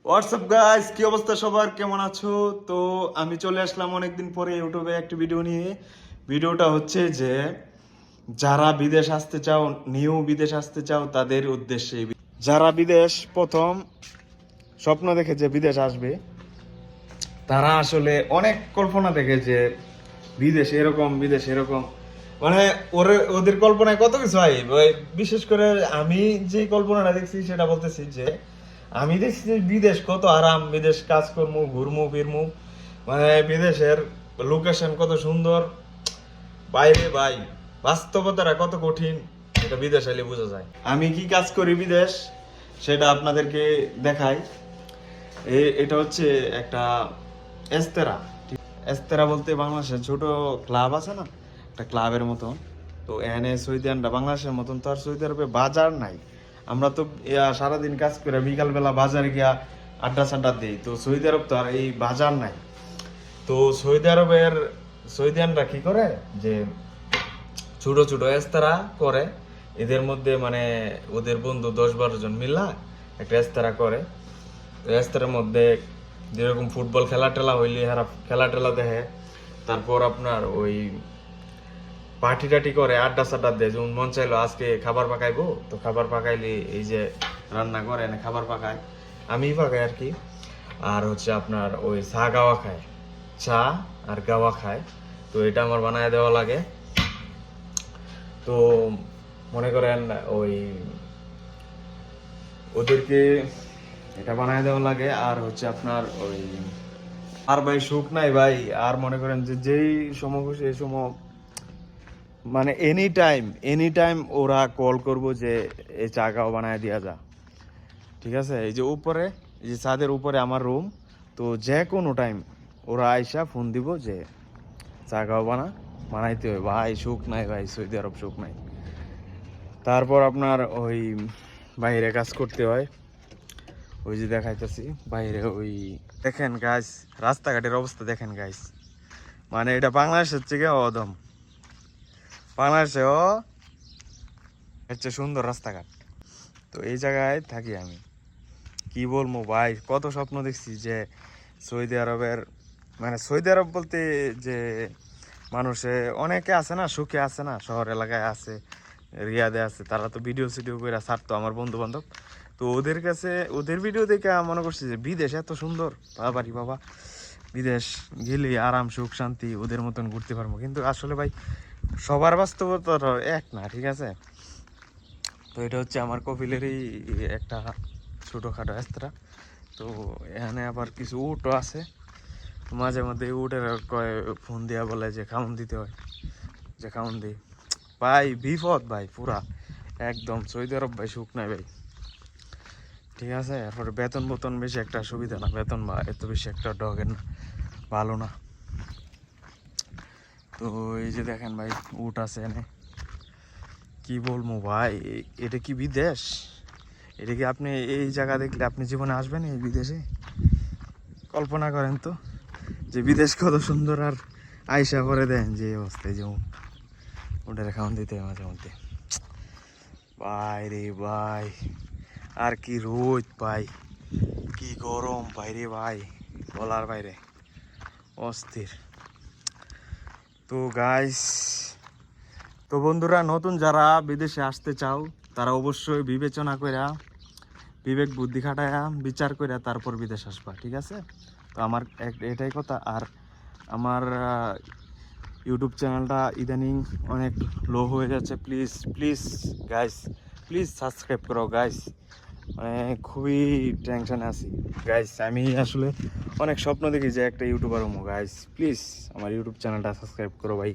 WhatsApp guys, কি অবস্থা সবার, কেমন আছো? তো আমি চলে আসলাম অনেকদিন পরে ইউটিউবে একটা ভিডিও নিয়ে। ভিডিওটা হচ্ছে যে যারা বিদেশ আসতে চাও, নিউ বিদেশ আসতে চাও তাদের উদ্দেশ্যে। যারা বিদেশ প্রথম স্বপ্ন দেখে যে বিদেশ আসবে, তারা আসলে অনেক কল্পনা দেখে যে বিদেশ এরকম, বিদেশ এরকম, মানে ওদের কল্পনায় কত কিছু হয়। বিশেষ করে আমি যে কল্পনাটা দেখছি সেটা বলতেছি যে আমি দেখছি যে বিদেশ কত আরাম, বিদেশ কাজ করবো, ঘুরমু ফিরমু, মানে বিদেশের লোকেশন কত সুন্দর। বাইরে ভাই বাস্তবতাটা কত কঠিন, এটা বিদেশ আইলে বোঝা যায়। আমি কি কাজ করি বিদেশ সেটা আপনাদেরকে দেখাই। এটা হচ্ছে একটা এস্তেরা। এস্তেরা বলতে বাংলাদেশের ছোট ক্লাব আছে না, একটা ক্লাবের মতন। তো এনে সৌদি আরবটা বাংলাদেশের মতন তো আর সৌদি আরবে বাজার নাই। আমরা তো সারাদিন কাজ করে বিকালবেলা বাজারে গিয়া আড্ডা সাড্ডা দিই। তো সৌদি আরব তো আর এই বাজার নাই। তো সৌদিয়ানরা কি করে যে ছোট ছোট এস্তারা করে, এদের মধ্যে মানে ওদের বন্ধু 10-12 জন মিল্লা একটা এস্তারা করে। তো এস্তারের মধ্যে যেরকম ফুটবল খেলা টেলা হইলে হারা খেলা টেলা দেখে, তারপর আপনার ওই পার্টি টাটি করে, আড্ডা সাড্ডা দেয়। যেমন মন চাইলো আজকে খাবার পাকাইবো, তো খাবার পাকাইলে এই যে রান্না করে এনে খাবার পাকায়, আমি পাকাই আর কি। আর হচ্ছে আপনার ওই চা গাওয়া খায়, চা আর গাওয়া খায়। তো এটা আমার বানায় দেওয়া লাগে। তো মনে করেন ওই ওদেরকে এটা বানায় দেওয়া লাগে। আর হচ্ছে আপনার ওই আর ভাই সুখ নাই ভাই। আর মনে করেন যে যেই সময় খুশি এই সময়, মানে এনি টাইম ওরা কল করবো যে এই চা গাও বানায় দেওয়া যা, ঠিক আছে। এই যে উপরে, এই যে ছাদের উপরে আমার রুম, তো যে কোনো টাইম ওরা আইসা ফোন দিব যে চা গাও বানাইতে হয়। ভাই সুখ নাই ভাই, সৌদি আরব সুখ নাই। তারপর আপনার ওই বাইরে কাজ করতে হয়। ওই যে দেখাইতেছি বাইরে, ওই দেখেন গাইস, রাস্তাঘাটের অবস্থা দেখেন গাইস, মানে এটা বাংলাদেশের থেকে অদম। বাংলাদেশেও হচ্ছে সুন্দর রাস্তাঘাট। তো এই জায়গায় থাকি আমি। কি বলবো ভাই, কত স্বপ্ন দেখছি যে সৌদি আরবের, মানে সৌদি আরব বলতে যে মানুষে অনেকে আছে না, সুখে আছে না, শহর এলাকায় আছে, রিয়াদে আছে, তারা তো ভিডিও সিডিও করে ছাড়তো আমার বন্ধু বান্ধব। তো ওদের কাছে ওদের ভিডিও দেখে মনে করছি যে বিদেশ এত সুন্দর, বাবারি বাবা, বিদেশ গেলে আরাম সুখ শান্তি ওদের মতন ঘুরতে পারবো। কিন্তু আসলে ভাই সবার বাস্তবতা এক না, ঠিক আছে। তো এটা হচ্ছে আমার কপিলেরই একটা ছোটোখাটো এস্ত্রা। তো এখানে আবার কিছু উটও আছে, মাঝে মধ্যে উটের কয় ফোন দিয়া বলে যে খাউন দিতে হয়, যে খাউন দিই। ভাই বিপদ ভাই পুরা একদম, সৌদি আরব ভাই সুখ নাই ভাই, ঠিক আছে। এরপরে বেতন বেশি একটা সুবিধা না, বেতন বা এত বেশি একটা ডগের না, ভালো না। তো এই যে দেখেন ভাই উট আছে এনে, কি বলবো ভাই, এটা কি বিদেশ? এটা কি আপনি এই জায়গা দেখলে আপনি জীবনে আসবেন এই বিদেশে? কল্পনা করেন তো যে বিদেশ কত সুন্দর, আর আয়সা করে দেন যে অবস্থায়, যেমন ওটার খাওয়ান দিতে হয় মাঝে মধ্যে। ভাই রে ভাই, আর কি রোদ ভাই, কি গরম বাইরে ভাই, বলার বাইরে, অস্থির। তো গাইস, তো বন্ধুরা, নতুন যারা বিদেশে আসতে চাও তারা অবশ্যই বিবেচনা কইরা, বিবেক বুদ্ধি খাটায়া বিচার কইরা তারপর বিদেশ আসবা, ঠিক আছে। তো আমার এটাই কথা। আর আমার ইউটিউব চ্যানেলটা ইদানিং অনেক লো হয়ে যাচ্ছে। Please please guys, please subscribe করো গাইস, মানে খুবই টেনশনে আছি গাইস। আমি আসলে অনেক স্বপ্ন দেখি যে একটা ইউটিউবার হবো গাইস। প্লিজ আমার ইউটিউব চ্যানেলটা সাবস্ক্রাইব করো ভাই।